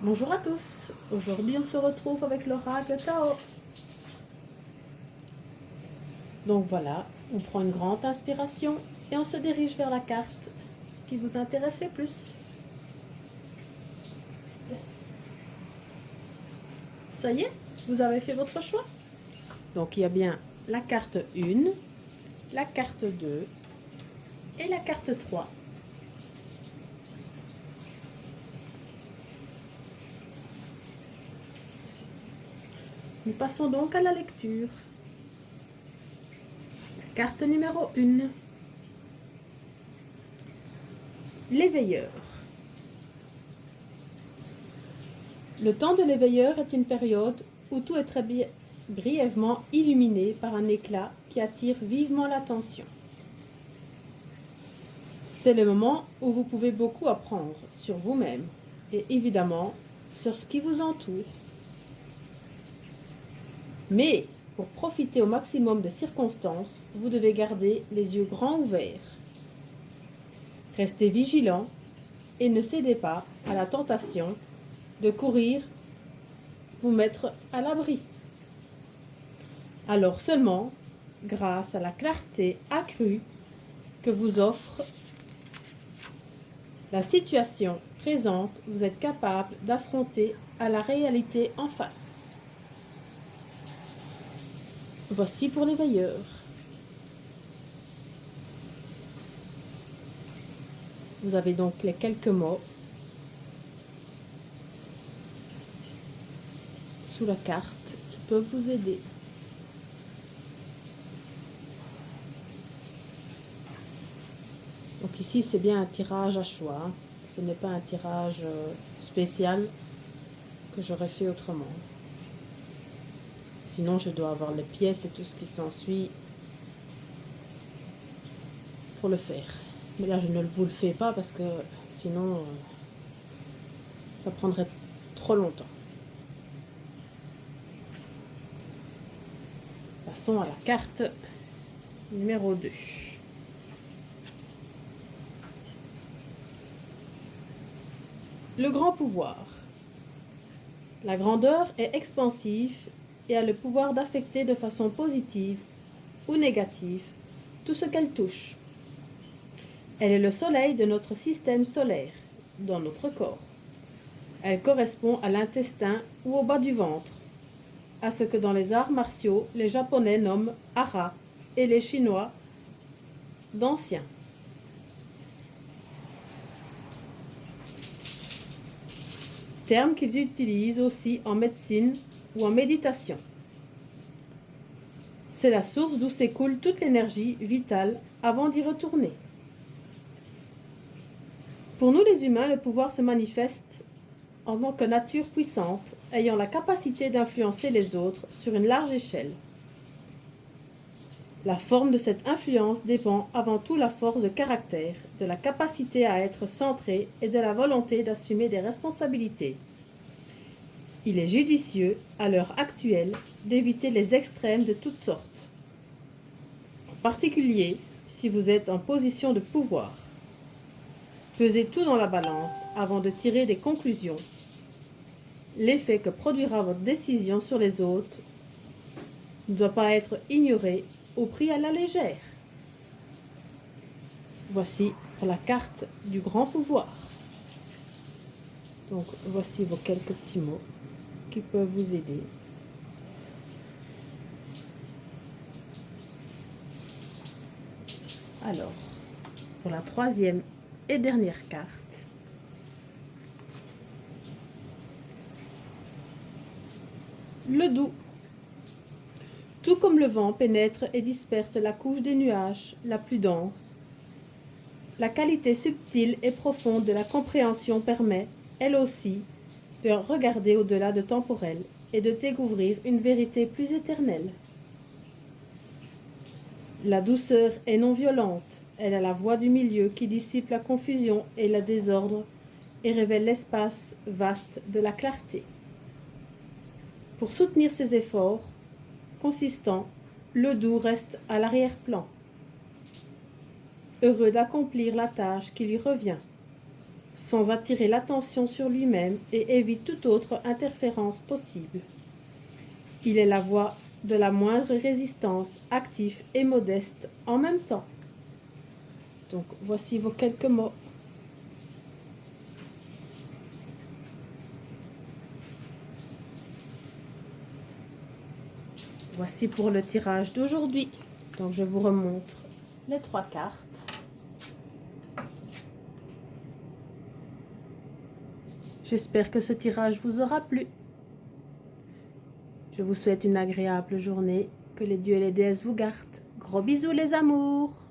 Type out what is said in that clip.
Bonjour à tous, aujourd'hui on se retrouve avec l'oracle Tao. Donc voilà, on prend une grande inspiration et on se dirige vers la carte qui vous intéresse le plus. Ça y est, vous avez fait votre choix. Donc il y a bien la carte 1, la carte 2 et la carte 3. Nous passons donc à la lecture. La carte numéro 1. L'éveilleur. Le temps de l'éveilleur est une période où tout est très brièvement illuminé par un éclat qui attire vivement l'attention. C'est le moment où vous pouvez beaucoup apprendre sur vous-même et évidemment sur ce qui vous entoure. Mais pour profiter au maximum des circonstances, vous devez garder les yeux grands ouverts. Restez vigilant et ne cédez pas à la tentation de courir vous mettre à l'abri. Alors seulement, grâce à la clarté accrue que vous offre la situation présente, vous êtes capable d'affronter à la réalité en face. Voici pour l'éveilleur. Vous avez donc les quelques mots sous la carte qui peuvent vous aider. Donc ici, c'est bien un tirage à choix. Ce n'est pas un tirage spécial que j'aurais fait autrement. Sinon, je dois avoir les pièces et tout ce qui s'ensuit pour le faire. Mais là, je ne vous le fais pas parce que sinon, ça prendrait trop longtemps. Passons à la carte numéro 2. Le grand pouvoir. La grandeur est expansive et a le pouvoir d'affecter de façon positive ou négative tout ce qu'elle touche. Elle est le soleil de notre système solaire, dans notre corps. Elle correspond à l'intestin ou au bas du ventre, à ce que dans les arts martiaux, les Japonais nomment hara et les Chinois d'anciens. Terme qu'ils utilisent aussi en médecine ou en méditation. C'est la source d'où s'écoule toute l'énergie vitale avant d'y retourner. Pour nous les humains, le pouvoir se manifeste en tant que nature puissante, ayant la capacité d'influencer les autres sur une large échelle. La forme de cette influence dépend avant tout de la force de caractère, de la capacité à être centré et de la volonté d'assumer des responsabilités. Il est judicieux, à l'heure actuelle, d'éviter les extrêmes de toutes sortes. En particulier, si vous êtes en position de pouvoir. Pesez tout dans la balance avant de tirer des conclusions. L'effet que produira votre décision sur les autres ne doit pas être ignoré ou pris à la légère. Voici pour la carte du grand pouvoir. Donc voici vos quelques petits mots qui peuvent vous aider. Alors, pour la troisième et dernière carte, le doux. Tout comme le vent pénètre et disperse la couche des nuages la plus dense, la qualité subtile et profonde de la compréhension permet, elle aussi, de regarder au-delà de temporel et de découvrir une vérité plus éternelle. La douceur est non violente, elle a la voix du milieu qui dissipe la confusion et le désordre et révèle l'espace vaste de la clarté. Pour soutenir ses efforts consistants, le doux reste à l'arrière-plan, heureux d'accomplir la tâche qui lui revient, sans attirer l'attention sur lui-même et évite toute autre interférence possible. Il est la voie de la moindre résistance, actif et modeste en même temps. Donc voici vos quelques mots. Voici pour le tirage d'aujourd'hui. Donc je vous remontre les 3 cartes. J'espère que ce tirage vous aura plu. Je vous souhaite une agréable journée. Que les dieux et les déesses vous gardent. Gros bisous les amours!